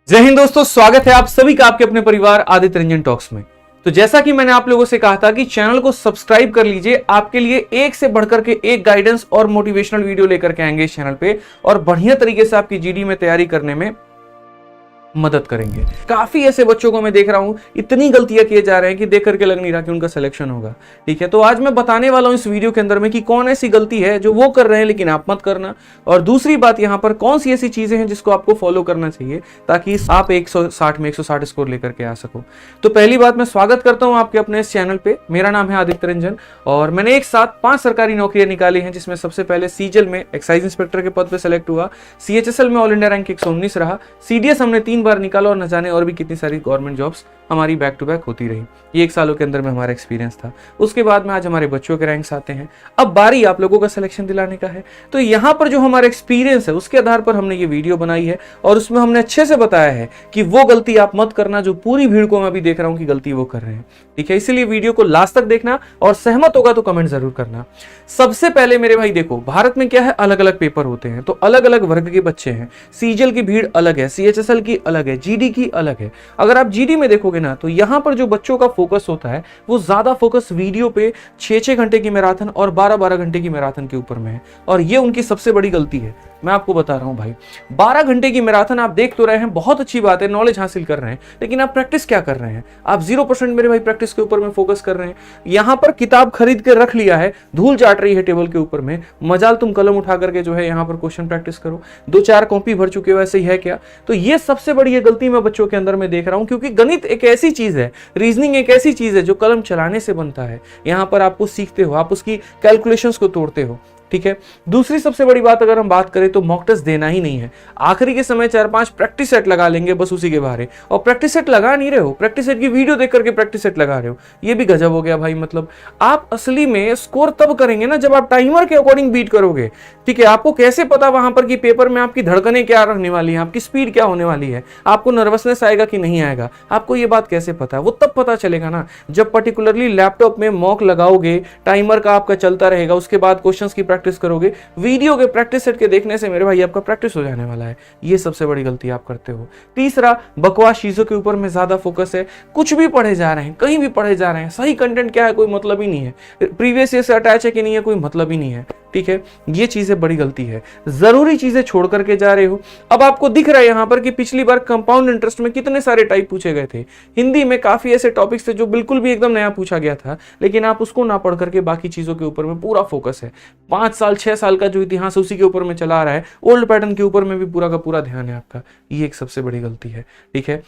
जय हिंद दोस्तों, स्वागत है आप सभी का आपके अपने परिवार आदित्य रंजन टॉक्स में। तो जैसा कि मैंने आप लोगों से कहा था कि चैनल को सब्सक्राइब कर लीजिए, आपके लिए एक से बढ़कर के एक गाइडेंस और मोटिवेशनल वीडियो लेकर के आएंगे इस चैनल पे और बढ़िया तरीके से आपकी जीडी में तैयारी करने में मदद करेंगे। काफी ऐसे बच्चों को मैं देख रहा हूं, इतनी गलतियां किए जा रहे हैं कि देख करके लग नहीं रहा कि उनका सिलेक्शन होगा। ठीक है, तो आज मैं बताने वाला हूं इस वीडियो के अंदर में कि कौन ऐसी गलती है जो वो कर रहे हैं लेकिन आप मत करना, और दूसरी बात यहां पर कौन सी ऐसी चीजें हैं जिसको आपको फॉलो करना चाहिए ताकि आप 160 में 160 स्कोर लेकर के आ सको। तो पहली बात, मैं स्वागत करता हूं आपके अपने इस चैनल पे। मेरा नाम है आदित्य रंजन और मैंने एक साथ 5 सरकारी नौकरियां निकाली हैं, जिसमें सबसे पहले सीजल में एक्साइज इंस्पेक्टर के पद पे सेलेक्ट हुआ, सीएचएसएल में ऑल इंडिया रैंक 119 रहा, सीडीएस हमने 3 बार निकाला और न जाने और भी कितनी सारी गवर्नमेंट जॉब्स हमारी बैक टू बैक होती रही। ये 1 सालों के अंदर में हमारा एक्सपीरियंस था। उसके बाद में आज हमारे बच्चों के रैंक्स आते हैं। अब बारी आप लोगों का सिलेक्शन दिलाने का है। तो यहाँ पर जो हमारा एक्सपीरियंस है उसके आधार पर हमने ये वीडियो बनाई है और उसमें हमने अच्छे से बताया है कि वो गलती आप मत करना जो पूरी भीड़ को मैं अभी देख रहा हूं कि गलती वो कर रहे हैं। ठीक है, इसीलिए वीडियो को लास्ट तक देखना और सहमत होगा तो कमेंट जरूर करना। सबसे पहले मेरे भाई देखो, भारत में क्या है, अलग अलग पेपर होते हैं, तो अलग अलग वर्ग के बच्चे हैं। सीजल की भीड़ अलग है, सीएचएसएल की अलग है, जीडी की अलग है। अगर आप जीडी में देखोगे ना तो यहां पर जो बच्चों का फोकस होता है वो ज्यादा फोकस वीडियो पे 6-6 घंटे की मैराथन और 12-12 घंटे की मैराथन के ऊपर में है, और ये उनकी सबसे बड़ी गलती है। मैं आपको बता रहा हूं भाई, 12 घंटे की मैराथन आप देख तो रहे हैं, बहुत अच्छी बात है, नॉलेज हासिल कर रहे हैं, लेकिन आप प्रैक्टिस क्या कर रहे हैं? आप 0% मेरे भाई प्रैक्टिस के ऊपर में फोकस कर रहे हैं। यहां पर किताब खरीद के रख लिया है, धूल चाट रही है टेबल के ऊपर में, मजाल तुम कलम उठा करके जो है यहां पर क्वेश्चन प्रैक्टिस करो। 2-4 कॉपी भर चुके हो, ऐसे ही है क्या? तो ये सबसे बड़ी गलती मैं बच्चों के अंदर में देख रहा हूं, क्योंकि गणित एक ऐसी चीज है, रीजनिंग एक ऐसी चीज है जो कलम चलाने से बनता है। यहां पर आप कुछ सीखते हो, आप उसकी कैलकुलेशंस को तोड़ते हो। ठीक है, दूसरी सबसे बड़ी बात अगर हम बात करें तो मॉक टेस्ट देना ही नहीं है। आखिरी के समय 4-5 प्रैक्टिस सेट लगा लेंगे बस उसी के बारे, और प्रैक्टिस सेट लगा नहीं रहे हो, प्रैक्टिस सेट की वीडियो देख करके प्रैक्टिस सेट लगा रहे हो। ये भी गजब हो गया भाई। मतलब आप असली में स्कोर तब करेंगे ना जब आप टाइमर के अकॉर्डिंग बीट करोगे। ठीक है, आपको कैसे पता वहां पर कि पेपर में आपकी धड़कनें क्या रहने वाली है, आपकी स्पीड क्या होने वाली है, आपको नर्वसनेस आएगा कि नहीं आएगा, आपको ये बात कैसे पता है? वो तब पता चलेगा ना जब पर्टिकुलरली लैपटॉप में मॉक लगाओगे, टाइमर का आपका चलता रहेगा, उसके बाद क्वेश्चंस की प्रैक्टिस करोगे। वीडियो के प्रैक्टिस सेट के देखने से मेरे भाई आपका प्रैक्टिस हो जाने वाला है। ये सबसे बड़ी गलती आप करते हो। तीसरा, बकवास चीजों के ऊपर में ज्यादा फोकस है। कुछ भी पढ़े जा रहे हैं, कहीं भी पढ़े जा रहे हैं, सही कंटेंट क्या है कोई मतलब ही नहीं है, प्रीवियस ईयर से अटैच है कि नहीं है कोई मतलब ही नहीं है। ठीक है, ये चीजें बड़ी गलती है, जरूरी चीजें छोड़ करके जा रहे हो। अब आपको दिख रहा है यहां पर कि पिछली बार कंपाउंड इंटरेस्ट में कितने सारे टाइप पूछे गए थे। हिंदी में काफी ऐसे टॉपिक्स थे जो बिल्कुल भी एकदम नया पूछा गया था, लेकिन आप उसको ना पढ़ करके बाकी चीजों के ऊपर में पूरा फोकस है। 5 साल 6 साल का जो इतिहास उसी के ऊपर में चला आ रहा है, ओल्ड पैटर्न के ऊपर में भी पूरा का पूरा ध्यान है आपका। ये एक सबसे बड़ी गलती है। ठीक है,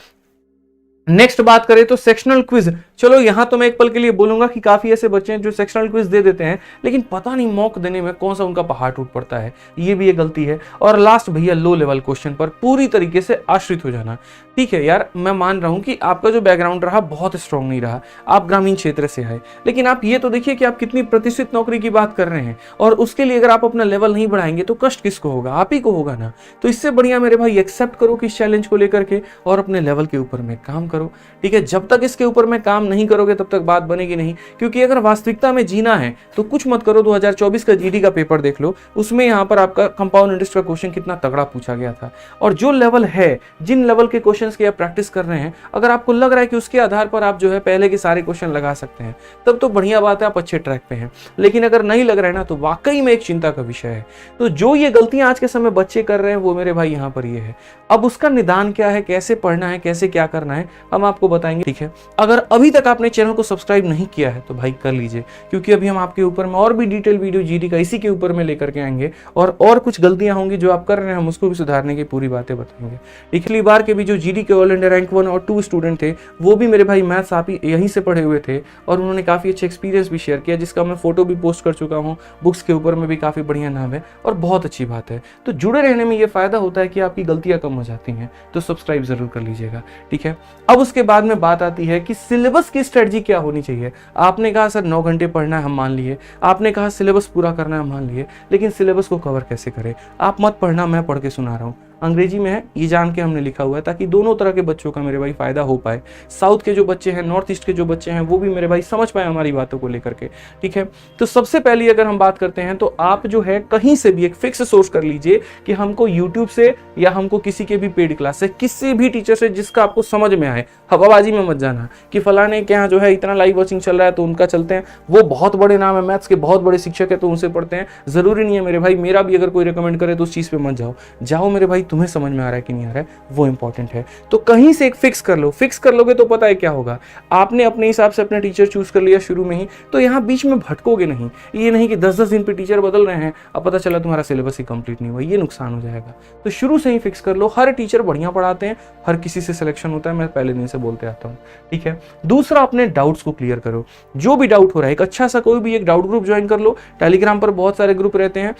नेक्स्ट बात करें तो सेक्शनल क्विज। चलो यहां तो मैं एक पल के लिए बोलूंगा कि काफी ऐसे बच्चे हैं जो सेक्शनल क्विज दे देते हैं, लेकिन पता नहीं मॉक देने में कौन सा उनका पहाड़ टूट पड़ता है। ये भी एक गलती है। और लास्ट भैया, लो लेवल क्वेश्चन पर पूरी तरीके से आश्रित हो जाना। ठीक है यार, मैं मान रहा हूं कि आपका जो बैकग्राउंड रहा बहुत स्ट्रांग नहीं रहा, आप ग्रामीण क्षेत्र से आए, लेकिन आप ये तो देखिए कि आप कितनी प्रतिष्ठित नौकरी की बात कर रहे हैं, और उसके लिए अगर आप अपना लेवल नहीं बढ़ाएंगे तो कष्ट किसको होगा? आप ही को होगा ना। तो इससे बढ़िया मेरे भाई एक्सेप्ट करो कि इस चैलेंज को लेकर के और अपने लेवल के ऊपर में काम करो। ठीक है, जब तक इसके ऊपर में काम नहीं करोगे तब तक बात बनेगी नहीं, क्योंकि अगर वास्तविकता में जीना है तो कुछ मत करो। 2024 का जीडी का पेपर देख लो, उसमें यहाँ पर आपका कंपाउंड इंटरेस्ट का क्वेश्चन कितना तगड़ा पूछा गया था। और जो लेवल है, जिन लेवल के क्वेश्चंस की आप प्रैक्टिस कर रहे हैं, अगर आपको लग रहा है कि उसके आधार पर आप जो है पहले के सारे क्वेश्चन लगा सकते हैं, तब तो बढ़िया बात है, आप अच्छे ट्रैक पे हैं। लेकिन अगर नहीं लग रहा है ना तो वाकई में एक चिंता का विषय है। तो जो ये गलतियां आज के समय बच्चे कर रहे हैं वो मेरे भाई यहाँ पर ये है। अब उसका निदान क्या है, कैसे पढ़ना है, कैसे क्या करना है, हम आपको बताएंगे। ठीक है, अगर अभी तक आपने चैनल को सब्सक्राइब नहीं किया है तो भाई कर लीजिए, क्योंकि अभी हम आपके ऊपर में और भी डिटेल वीडियो जीडी का इसी के ऊपर में लेकर के आएंगे, और कुछ गलतियां होंगी जो आप कर रहे हैं, हम उसको भी सुधारने की पूरी बातें बताएंगे। पिछली बार के भी जो जीडी के ऑल इंडिया रैंक 1 और 2 स्टूडेंट थे, वो भी मेरे भाई मैथ्स आप ही यहीं से पढ़े हुए थे, और उन्होंने काफी अच्छे एक्सपीरियंस भी शेयर किया, जिसका मैं फोटो भी पोस्ट कर चुका हूँ। बुक्स के ऊपर में भी काफी बढ़िया नाम है और बहुत अच्छी बात है। तो जुड़े रहने में ये फायदा होता है कि आपकी गलतियां कम हो जाती हैं, तो सब्सक्राइब जरूर कर लीजिएगा। ठीक है, अब उसके बाद में बात आती है कि सिलेबस की स्ट्रेटजी क्या होनी चाहिए। आपने कहा सर 9 घंटे पढ़ना है, हम मान लिए। आपने कहा सिलेबस पूरा करना है, हम मान लिए, लेकिन सिलेबस को कवर कैसे करें? आप मत पढ़ना, मैं पढ़ के सुना रहा हूँ। अंग्रेजी में है, ये जान के हमने लिखा हुआ है ताकि दोनों तरह के बच्चों का मेरे भाई फायदा हो पाए। साउथ के जो बच्चे हैं, नॉर्थ ईस्ट के जो बच्चे हैं, वो भी मेरे भाई समझ पाए हमारी बातों को लेकर के। ठीक है, तो सबसे पहले अगर हम बात करते हैं तो आप जो है कहीं से भी एक फिक्स सोर्स कर लीजिए कि हमको यूट्यूब से या हमको किसी के भी पेड क्लास से, किसी भी टीचर से जिसका आपको समझ में आए। हवाबाजी में मत जाना कि फलाने के यहाँ जो है इतना लाइव वॉचिंग चल रहा है तो उनका चलते हैं, वो बहुत बड़े नाम है, मैथ्स के बहुत बड़े शिक्षक है तो उनसे पढ़ते हैं। जरूरी नहीं है मेरे भाई, मेरा भी अगर कोई रिकमेंड करे तो उस चीज पे मत जाओ मेरे भाई, तुम्हें समझ में आ रहा है कि नहीं आ रहा है वो इंपॉर्टेंट है। तो कहीं से एक फिक्स कर लो, फिक्स कर लोगे तो पता है क्या होगा, आपने अपने हिसाब से अपने टीचर चूज कर लिया शुरू में ही, तो यहाँ बीच में भटकोगे नहीं। ये नहीं कि 10-10 दिन पे टीचर बदल रहे हैं, अब पता चला तुम्हारा सिलेबस ही कंप्लीट नहीं हुआ, ये नुकसान हो जाएगा। तो शुरू से ही फिक्स कर लो। हर टीचर बढ़िया पढ़ाते हैं, हर किसी से सिलेक्शन होता है, मैं पहले दिन से बोलते आता हूँ। ठीक है, दूसरा अपने डाउट्स को क्लियर करो। जो भी डाउट हो रहा है, एक अच्छा सा कोई भी एक डाउट ग्रुप ज्वाइन कर लो। टेलीग्राम पर बहुत सारे ग्रुप रहते हैं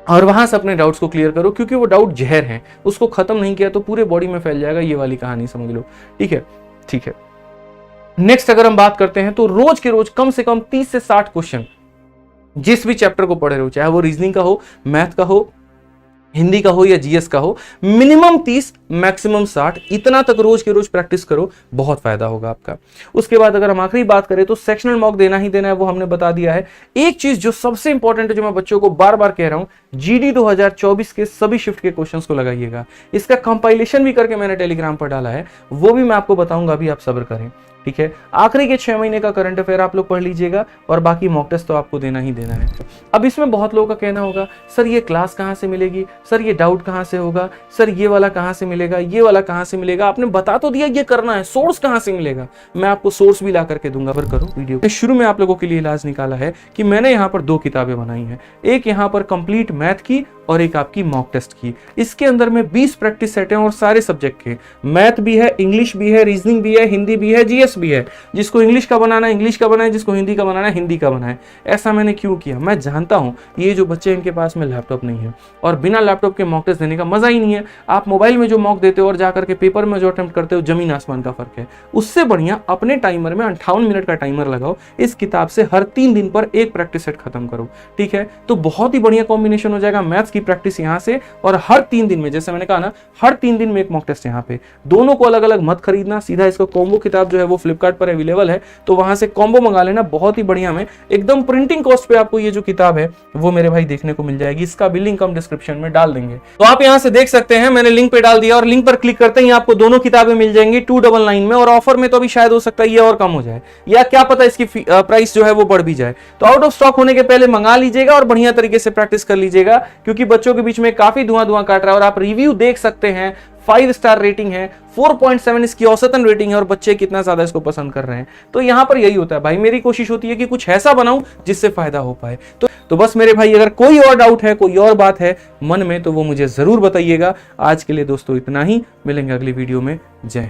और वहां से अपने डाउट्स को क्लियर करो, क्योंकि वो डाउट जहर है, उसको खत्म नहीं किया तो पूरे बॉडी में फैल जाएगा। ये वाली कहानी समझ लो। ठीक है। नेक्स्ट अगर हम बात करते हैं तो रोज के रोज कम से कम 30 से 60 क्वेश्चन जिस भी चैप्टर को पढ़ रहे हो, चाहे वो रीजनिंग का हो, मैथ का हो, हिंदी का हो या जीएस का हो, मिनिमम 30 मैक्सिमम 60, इतना तक रोज के रोज प्रैक्टिस करो, बहुत फायदा होगा आपका। उसके बाद अगर हम आखिरी बात करें तो सेक्शनल मॉक देना ही देना है, वो हमने बता दिया है। एक चीज जो सबसे इंपॉर्टेंट है, जो मैं बच्चों को बार बार कह रहा हूं, जीडी 2024 के सभी शिफ्ट के क्वेश्चंस को लगाइएगा। इसका कंपाइलेशन भी करके मैंने टेलीग्राम पर डाला है, वो भी मैं आपको बताऊंगा, अभी आप सब्र करें। ठीक है, आखिरी के 6 महीने का करंट अफेयर आप लोग पढ़ लीजिएगा और बाकी मॉक टेस्ट तो आपको देना ही देना है। अब इसमें बहुत लोगों का कहना होगा, सर ये क्लास कहाँ से मिलेगी, सर ये डाउट कहाँ से होगा, सर ये वाला कहाँ से मिलेगा, ये वाला कहाँ से मिलेगा। आपने बता तो दिया ये करना है, सोर्स कहाँ से मिलेगा, मैं आपको सोर्स भी ला करके दूंगा। पर करो वीडियो शुरू में आप लोगों के लिए इलाज निकाला है कि मैंने यहाँ पर 2 किताबें बनाई हैं, एक यहाँ पर कंप्लीट मैथ की और एक आपकी मॉक टेस्ट की। इसके अंदर में 20 प्रैक्टिस सेट हैं और सारे सब्जेक्ट के, मैथ भी है, इंग्लिश भी है, रीजनिंग भी है, हिंदी भी है, जीएस भी है। जिसको इंग्लिश का बनाना है इंग्लिश का बनाए, जिसको हिंदी का बनाना है हिंदी का बनाए। ऐसा मैंने क्यों किया, मैं जानता हूं ये जो बच्चे इनके पास में लैपटॉप नहीं है और बिना लैपटॉप के मॉक टेस्ट देने का मजा ही नहीं है। आप मोबाइल में जो मॉक देते हो और जाकर के पेपर में जो अटेम्प्ट करते हो, जमीन आसमान का फर्क है। उससे बढ़िया अपने टाइमर में 58 मिनट का टाइमर लगाओ, इस किताब से हर 3 दिन पर एक प्रैक्टिस सेट खत्म करो। ठीक है, तो बहुत ही बढ़िया कॉम्बिनेशन हो जाएगा, मैथ्स की प्रैक्टिस यहाँ से और हर 3 दिन में, जैसे मैंने कहा ना, हर 3 दिन में एक मॉक टेस्ट यहाँ पे। दोनों को अलग अलग मत खरीदना, सीधा इसको कॉम्बो किताब जो है वो फ्लिपकार्ट पर अवेलेबल है, तो वहां से कॉम्बो मंगा लेना, बहुत ही बढ़िया में एकदम प्रिंटिंग कॉस्ट पे आपको ये जो किताब है वो मेरे भाई देखने को मिल जाएगी। इसका भी लिंक हम डिस्क्रिप्शन में डाल देंगे, तो आप यहां से देख सकते हैं, मैंने लिंक पे डाल दिया और लिंक पर क्लिक करते ही आपको दोनों किताबें मिल जाएंगी 299 में। और ऑफर में तो अभी शायद हो सकता है ये और कम हो जाए, या क्या पता इसकी प्राइस जो है वो बढ़ भी जाए। तो आउट ऑफ स्टॉक होने के पहले मंगा लीजिएगा और बढ़िया तरीके से प्रैक्टिस कर लीजिएगा, क्योंकि बच्चों के बीच में काफी धुआं काट रहा है। और आप रिव्यू देख सकते हैं, 5 स्टार रेटिंग है, 4.7 इसकी औसतन रेटिंग है और बच्चे कितना ज्यादा इसको पसंद कर रहे हैं। तो यहां पर यही होता है भाई, मेरी कोशिश होती है कि कुछ ऐसा बनाऊं जिससे फायदा हो पाए। तो बस मेरे भाई, अगर कोई और डाउट है, कोई और बात है मन में, तो वो मुझे जरूर बताइएगा। आज के लिए दोस्तों इतना ही, मिलेंगे अगली वीडियो में। जय हिंद।